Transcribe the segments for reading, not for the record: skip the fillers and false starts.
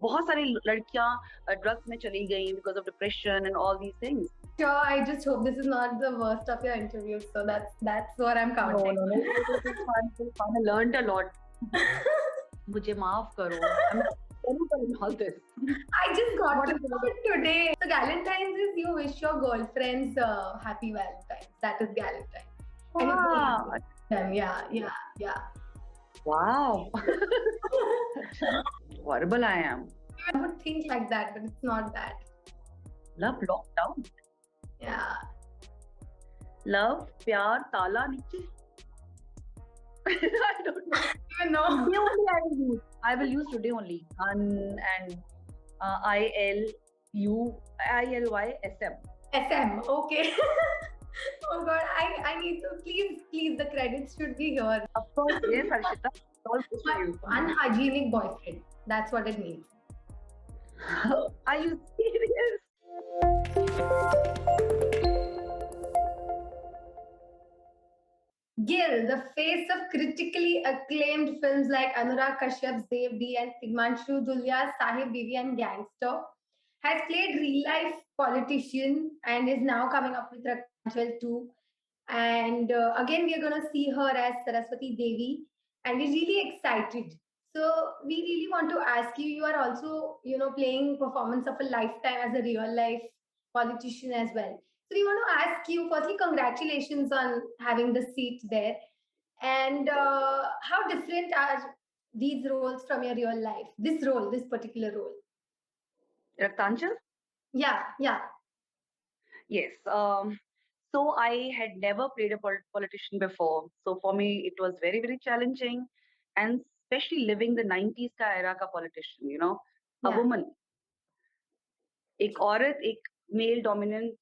बहुत सारी लड़कियां ड्रग्स में चली गई because of depression and all these things. Sure, I just hope this is not the worst of your interview. So that's what I'm No, counting. no, no. It was fun. It was fun. I learned a lot. मुझे माफ करो. I'm terrible in all this. I just got What to is know it today. So Valentine's is you wish your girlfriends happy Valentine's. That is Valentine. And you Wow. wish them. Yeah. Wow. Horrible I am. I would think like that, but it's not that. Love locked down. Yeah. Love, प्यार, ताला नीचे. I don't know. You know. Today only I will use. I will use today only. And ILUISM. SM. Okay. Oh God, I need to please the credits should be here. Of course, yes, Harshita. It's all good for you. Unhygienic boyfriend. That's what it means. Are you serious? Gill, the face of critically acclaimed films like Anurag Kashyap's Dev D and Himanshu Dhulia's Sahib Biwi and Gangster, has played real-life politician and is now coming up with Raktanchal too. And again, we are going to see her as Saraswati Devi, and we're really excited. So we really want to ask you. You are also, playing performance of a lifetime as a real-life politician as well. So we want to ask you, firstly, congratulations on having the seat there. And how different are these roles from your real life? This role, this particular role. Raktanchal? Yeah. Yes. So I had never played a politician before. So for me, it was very, very challenging. And especially living the 90s ka era ka politician, a Yeah. woman. एक औरत एक male dominant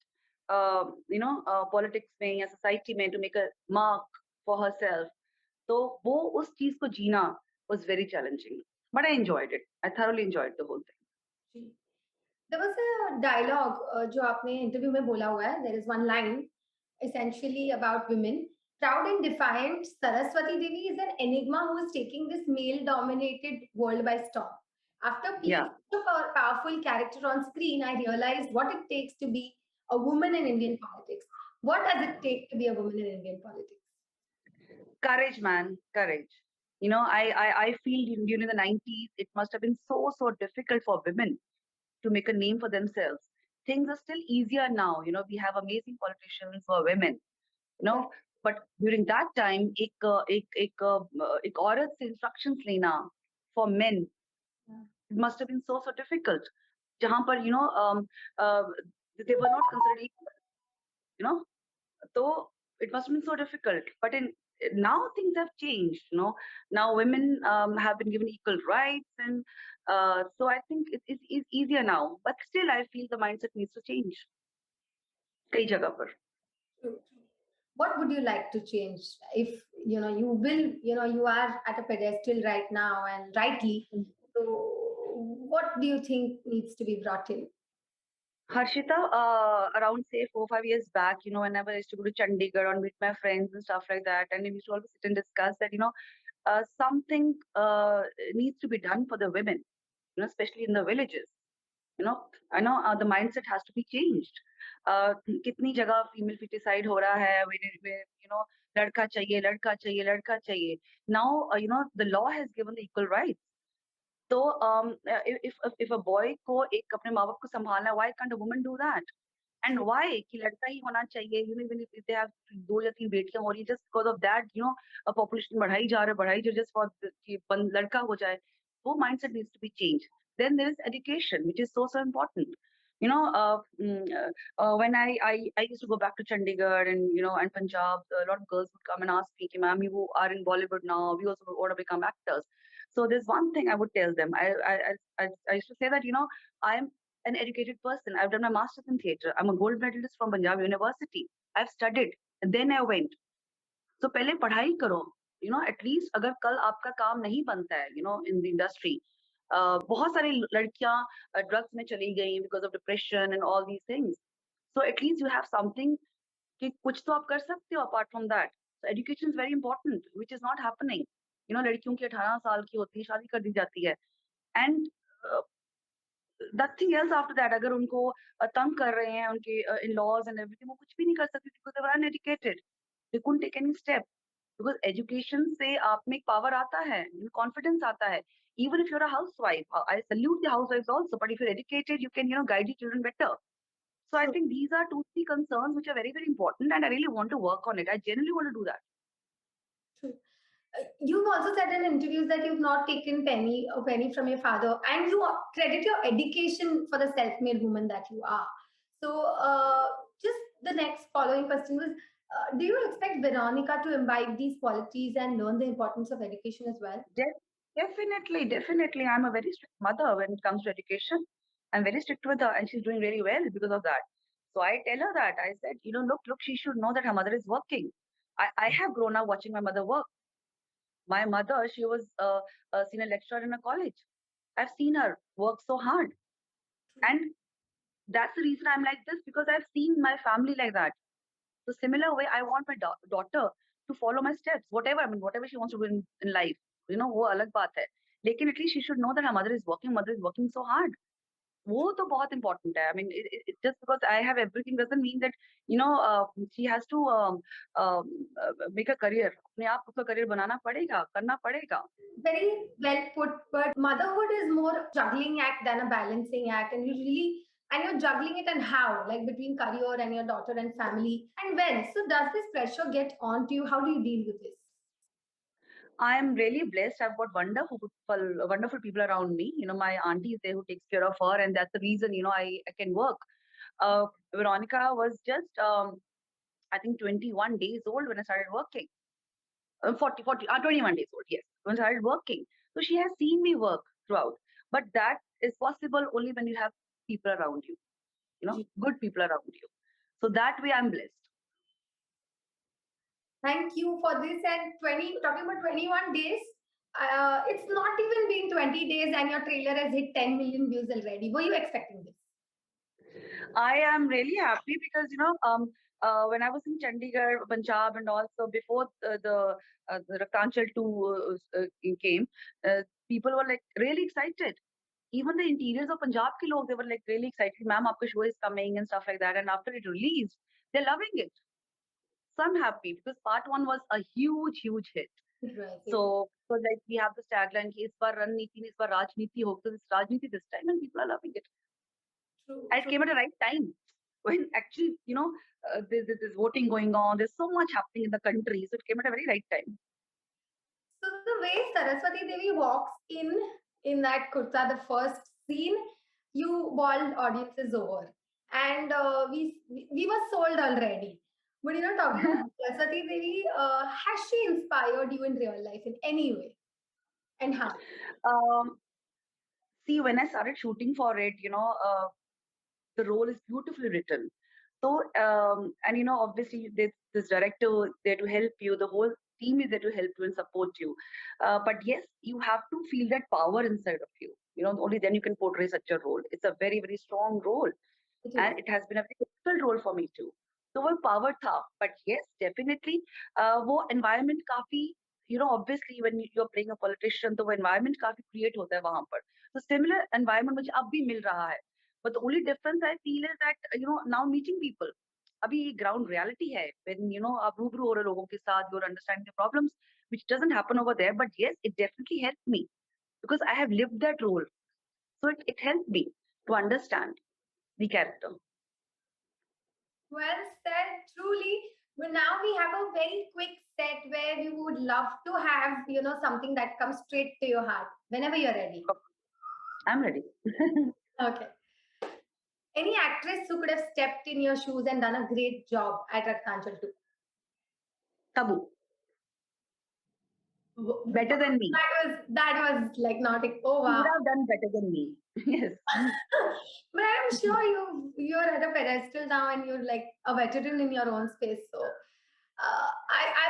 politics में या society में to make a mark for herself, तो वो उस चीज को जीना was very challenging, but I enjoyed it. I thoroughly enjoyed the whole thing. There was a dialogue जो आपने इंटरव्यू में बोला हुआ है. There is one line essentially about women. Proud and defiant, Saraswati Devi is an enigma who is taking this male-dominated world by storm. After playing such a powerful character on screen, I realized what it takes to be a woman in Indian politics. What does it take to be a woman in Indian politics? Courage, man, courage. I feel during the 90s, it must have been so difficult for women to make a name for themselves. Things are still easier now. We have amazing politicians who are women. But during that time, एक औरत से instructions लेना for men, it must have been so difficult. जहाँ पर they were not considered equal. So it must have been so difficult. But now things have changed. Now women have been given equal rights, and so I think it's easier now. But still, I feel the mindset needs to change. कई जगह पर. What would you like to change if you are at a pedestal right now and rightly, so what do you think needs to be brought in? Harshita, around say 4-5 years back, whenever I used to go to Chandigarh and meet my friends and stuff like that, and we used to always sit and discuss that, something needs to be done for the women, especially in the villages. I know the mindset has to be changed. कितनी जगह female foeticide हो रहा है, लड़का चाहिए लड़का चाहिए लड़का चाहिए. Now the law has given the equal rights. तो if a boy को एक अपने माँ बाप को संभालना है, why can't a woman do that? And why कि लड़का ही होना चाहिए, even if they have 2 या 3 बेटियां हो रही है, just because of that, a population बढ़ाई जा रहा है just for कि लड़का हो जाए. वो mindset needs to be changed. Then there is education, which is so important. When I used to go back to Chandigarh and Punjab, a lot of girls would come and ask me, "Ma'am, you are in Bollywood now. We also want to become actors." So there's one thing I would tell them. I used to say that I am an educated person. I've done my master's in theatre. I'm a gold medalist from Punjab University. I've studied. And then I went. So पहले पढ़ाई करो. At least अगर कल आपका काम नहीं बनता है, in the industry. बहुत सारी लड़कियां ड्रग्स में चली गई because of depression and all these things. So at least you have something कि कुछ तो आप कर सकते हो apart from that. So education is very important, which is not happening. लड़कियों की 18 साल की होती है, शादी कर दी जाती है. And nothing else after that. अगर उनको तंग कर रहे हैं उनके in-laws and everything, वो कुछ भी नहीं कर सकती because they were uneducated. They couldn't take any step. Because education से आप में power आता है, confidence आता है. Even if you're a housewife, I salute the housewives also. But if you're educated, you can guide your children better. So I True. think these are 2, 3 concerns which are very, very important, and I really want to work on it. I genuinely want to do that. True. You've also said in interviews that you've not taken a penny from your father, and you credit your education for the self-made woman that you are. So, just the next following question was: do you expect Veronica to imbibe these qualities and learn the importance of education as well? Definitely, definitely. I'm a very strict mother when it comes to education. I'm very strict with her, and she's doing very well because of that. So I tell her that. I said, look, she should know that her mother is working. I have grown up watching my mother work. My mother, she was a senior lecturer in a college. I've seen her work so hard. And that's the reason I'm like this because I've seen my family like that. So similar way, I want my daughter to follow my steps, whatever. I mean, whatever she wants to do in life, वो अलग बात है. लेकिन at least she should know that her mother is working so hard. वो तो बहुत important है. I mean, just because I have everything doesn't mean that she has to make a career. अपने आप उसका career बनाना पड़ेगा, करना पड़ेगा. Very well put, but motherhood is more juggling act than a balancing act, and you're juggling it, and how, like between career and your daughter and family, and when. So does this pressure get onto you? How do you deal with this? I am really blessed. I've got wonderful people around me. My auntie is there who takes care of her, and that's the reason I can work. Veronica was just I think 21 days old when I started working. 21 days old, yes, when I started working. So she has seen me work throughout. But that is possible only when you have people around you, good people around you. So that way I'm blessed. Thank you for this. And talking about 21 days, it's not even been 20 days, and your trailer has hit 10 million views already. Were you expecting this? I am really happy because when I was in Chandigarh, Punjab, and also before the Raktanchal 2 came, people were like really excited. Even the interiors of Punjab ke log, they were like really excited. Ma'am, aapka show is coming and stuff like that. And after it released, they're loving it. So I'm happy because part 1 was a huge, huge hit. Right. So like we have this tagline, ki is baar Ranneeti, is baar Rajneeti ho. So it's Rajneeti this time, and people are loving it. True, And it true. came at the right time when actually, there's voting going on. There's so much happening in the country. So it came at a very right time. So the way Saraswati Devi walks in that kurta, the first scene, you bawled audiences over, and we were sold already. But talking about Saraswati Devi, has she inspired you in real life in any way, and how? um, See, when I started shooting for it, the role is beautifully written. So, and obviously, there's this director there to help you. The whole team is there to help you and support you. But yes, you have to feel that power inside of you. Only then you can portray such a role. It's a very, very strong role, It and is. it has been a very difficult role for me too. So वो power था, but yes, definitely, वो environment काफी, obviously when you're playing a politician, तो वो environment काफी create होता है वहां पर. So similar environment मुझे अब भी मिल रहा है. But the only difference I feel is that now meeting people. अभी ground reality है when आप रूबरू हो रहे लोगों के साथ, you're understanding the problems, which doesn't happen over there. But yes, it definitely helped me because I have lived that role. So it helped me to understand the character. Well said, truly. But now we have a very quick set where we would love to have something that comes straight to your heart whenever you're ready. I'm ready. Okay. Any actress who could have stepped in your shoes and done a great job at Raktanchal too? Tabu. Better than me. That was like not oh She would wow. have done better than me. Yes. But I'm sure you're at a pedestal now and you're like a veteran in your own space. So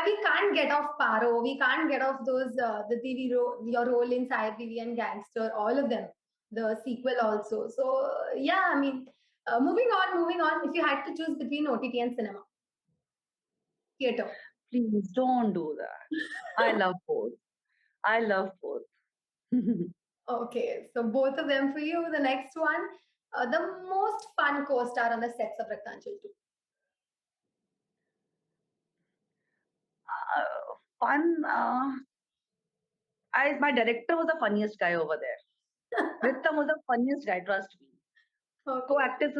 we can't get off Paro. We can't get off those the your role in Sai TV and Gangster, all of them. The sequel also. So yeah, I mean, moving on, moving on. If you had to choose between OTT and cinema, theater. Please don't do that. I love both. I love both. Okay, so both of them for you. The next one, the most fun co-star on the sets of Raktanchal 2. Fun. My director was the funniest guy over there. Ritam was the funniest guy, trust me. Okay, Co-actors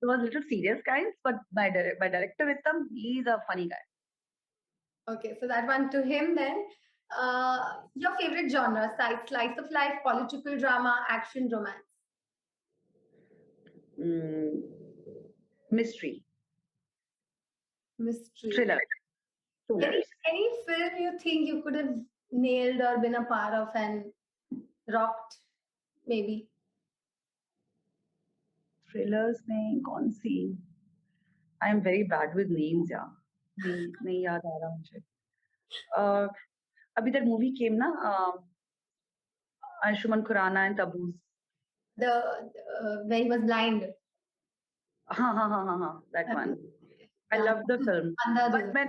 was little serious kinds, but my director Ritam, he's a funny guy. okay, so that one to him then. Your favorite genre, slice of life, political drama, action, romance. Mm, mystery, Mystery. thriller, Any thrillers. any film you think you could have nailed or been a part of and rocked, maybe? Thrillers में कौन सी? I am very bad with names, yeah. नहीं नहीं याद आ रहा मुझे. Uh, अभी that movie came ना, Anshuman Khurana and Taboos. The where he was blind. हाँ, that one. I Yeah, love the film. But अंधाधुन. मैं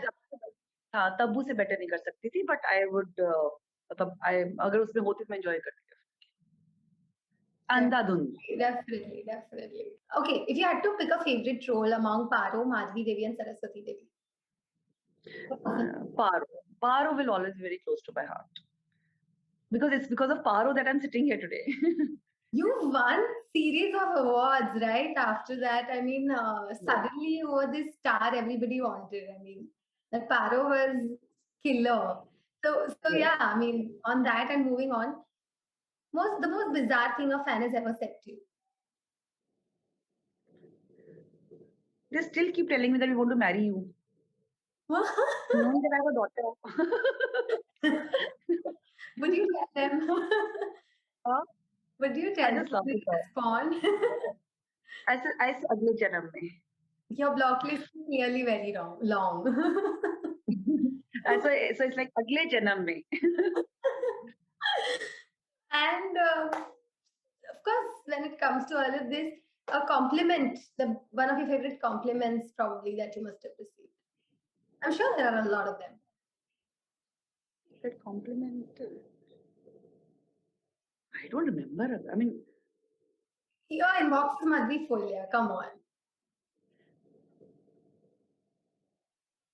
हाँ तब्बू से better नहीं कर सकती थी, but I would मतलब अगर उसमें होती तो मैं enjoy करती. अंधाधुन. Definitely, definitely. Okay, if you had to pick a favorite role among Paro, Madhvi Devi, and Saraswati Devi, what was it? Paro. Paro will always be very close to my heart. Because it's because of Paro that I'm sitting here today. You won series of awards, right? After that, I mean, suddenly you were this star everybody wanted. I mean, that Paro was killer. So Yes. yeah, I mean, on that and moving on, the most bizarre thing a fan has ever said to you. They still keep telling me that we want to marry you. Knowing that I have a daughter. Would you tell them? Huh? Would you I tell them just love to it. respond? I said अगले जन्म में. Your block list is really very long. So it's like अगले जन्म में. And of course, when it comes to all of this, a compliment, the one of your favorite compliments probably that you must have received. I'm sure there are a lot of them. That compliment. I don't remember. I mean, Your inbox must be full, yeah. Come on.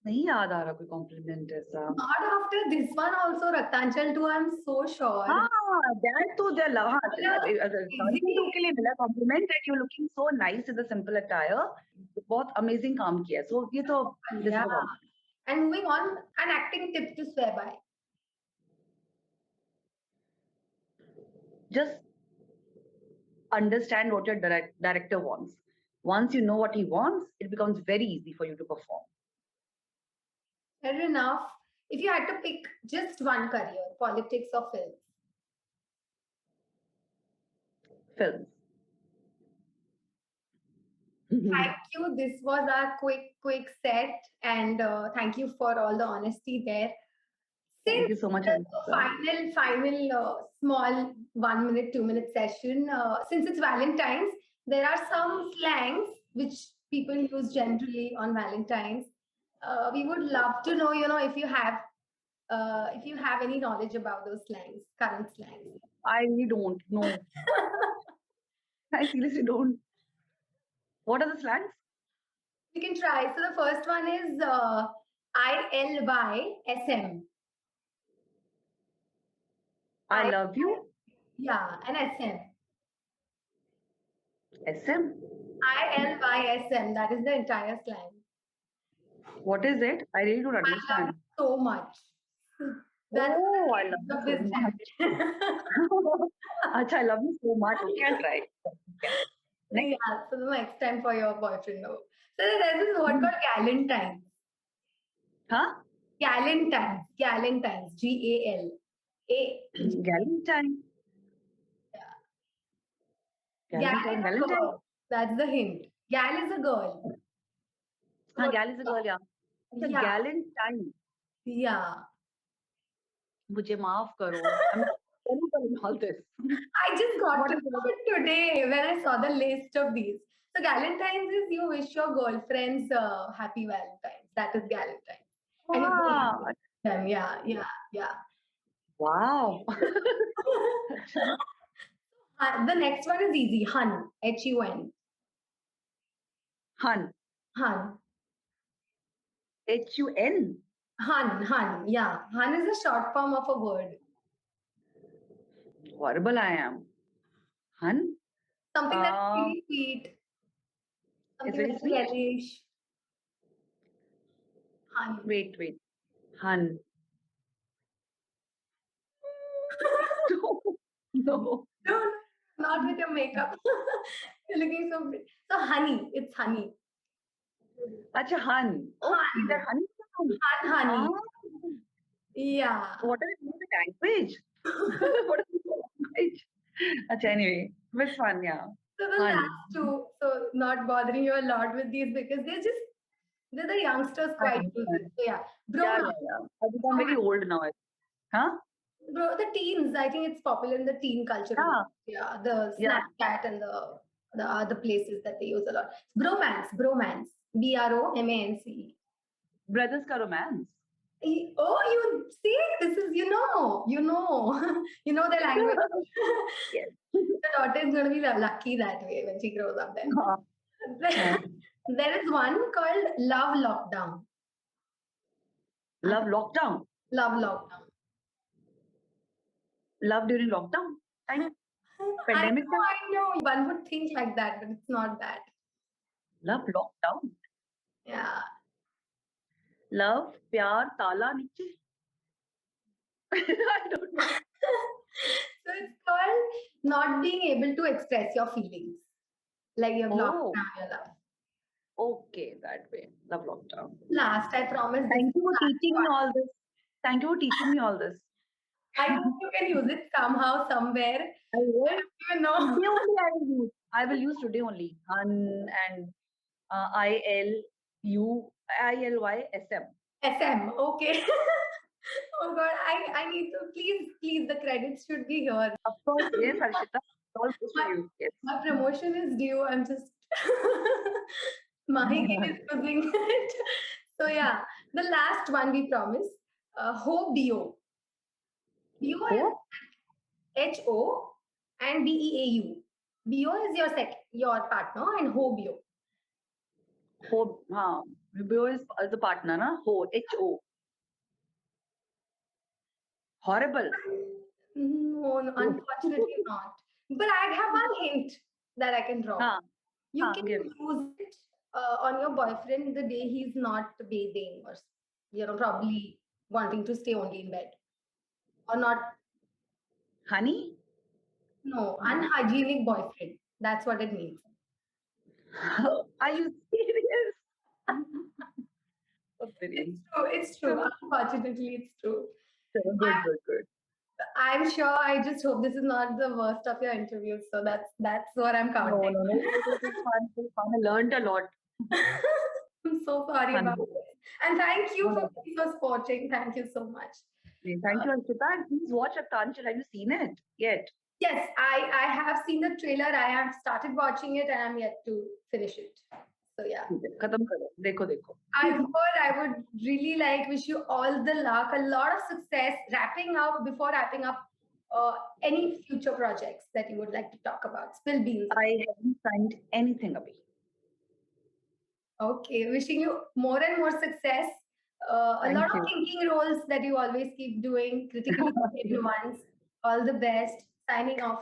नहीं याद आ रहा कोई compliment ऐसा. Not after this one also, Raktanchal too, I'm so sure. हाँ, that तो they love. हाँ, Easy. के लिए मिला compliment that you're looking so nice in the simple attire. बहुत amazing काम किया. So ये तो this is Yeah. a compliment. And moving on, an acting tip to swear by. Just understand what your director wants. Once you know what he wants, it becomes very easy for you to perform. Fair enough. If you had to pick just one career, politics or films, Films. thank you. This was our quick set, and thank you for all the honesty there. Thank Since you so much, the Anushka. final small 1 minute, 2 minute session, since it's Valentine's, there are some slangs which people use generally on Valentine's. We would love to know, if you have any knowledge about those slangs, current slangs. I really don't know. I seriously don't. What are the slangs? We can try. So the first one is ILYSM. I love you. Yeah, and SM. SM. ILYSM. That is the entire slang. What is it? I really don't I love understand. you so much. That's Oh, I the love end you of so this much. Acha, I love you so much. Okay, I'll try. Okay. Next. Yeah, so the next time for your boyfriend. No. So there's this word called Galentines. Huh? Galentines. Galentines. GAL. Galentine. Yeah. Gal is Galentine. a Valentine. girl. That's the hint. Gal is a girl. हाँ, So, gal is a girl, yeah. The yeah. Galentine. Yeah. मुझे माफ करो. I'm terrible in all this. I just got What to is know it? it today when I saw the list of these. So Galentine's is you wish your girlfriends happy Valentine's. That is Galentine's. And you Ah, go them. Yeah, yeah, yeah. wow. The next one is easy. Hun. Hun. Hun. Hun. Hun. Hun. Hun. Yeah. Hun is a short form of a word. Horrible I am. Hun. Something that's really sweet. It's Something very that you sweet. relish. Hun. Wait. Hun. No. No. No, not with your makeup. You're looking so pretty. So honey. It's honey. Acha, hun. Okay, that Hun. honey. Hun. Ah, Honey. Yeah. what are the language? What is the language? Acha, anyway, which one? Yeah. So the Hun. last two, so not bothering you a lot with these because they're the youngsters quite Hun. use Hun. it. So yeah, Yeah, bromance. yeah, yeah. I think I'm very old now. Huh? Bro, the teens. I think it's popular in the teen culture. Yeah. Yeah, the Yeah. Snapchat and the other places that they use a lot. Bromance, bromance. Bromance. Brothers ka romance. Oh, you see, this is you know the language. Yes. The daughter is going to be lucky that way when she grows up. Then Huh. there is one called Love Lockdown. Love lockdown. Love Lockdown. Love during lockdown time. Pandemic time. I know. One would think like that, but it's not that. Love lockdown. Yeah. Love प्यार ताला नीचे. I don't know. So it's called not being able to express your feelings. Like you've locked Oh, down your love. okay, that way. Love lockdown. Last, I promise this is Thank you for the last teaching me one. all this. Thank you for teaching me all this. I hope you can use it somehow, somewhere. I will. You know. Today only I will use. I will use today only. And ILUILYSM. SM. Okay. Oh God, I need to please the credits should be here. Of course, yes, Harshita. All goes to My, you. Yes. my promotion is due. I'm just Mahie Gill is using it. So yeah, the last one we promise. Ho bio. Bio is Hope. HO and BEAU. Bio is your partner and ho bio. Hope. Bio is the partner, na? HO. Horrible. No, unfortunately not. But I have one hint that I can drop. Ha. You can Give. use it on your boyfriend the day he's not bathing or probably wanting to stay only in bed or not. Honey? No, unhygienic boyfriend. That's what it means. Are you serious? So It's serious. true. It's true. Unfortunately, it's true. Good. I'm sure. I just hope this is not the worst of your interviews. So that's what I'm counting. No. It was fun. It was fun. I learned a lot. I'm so sorry Fun. about this. And thank you for No. being so sporting. Thank you so much. Thank you, Archita. And please watch Raktanchal. Have you seen it yet? Yes, I have seen the trailer. I have started watching it and I'm yet to finish it. So yeah. खत्म करो. देखो. I would really wish you all the luck, a lot of success. Before wrapping up, any future projects that you would like to talk about? Spill beans. I haven't signed anything away. Okay, wishing you more and more success. A Thank lot of you. thinking roles that you always keep doing, critically ones. All the best. Signing off.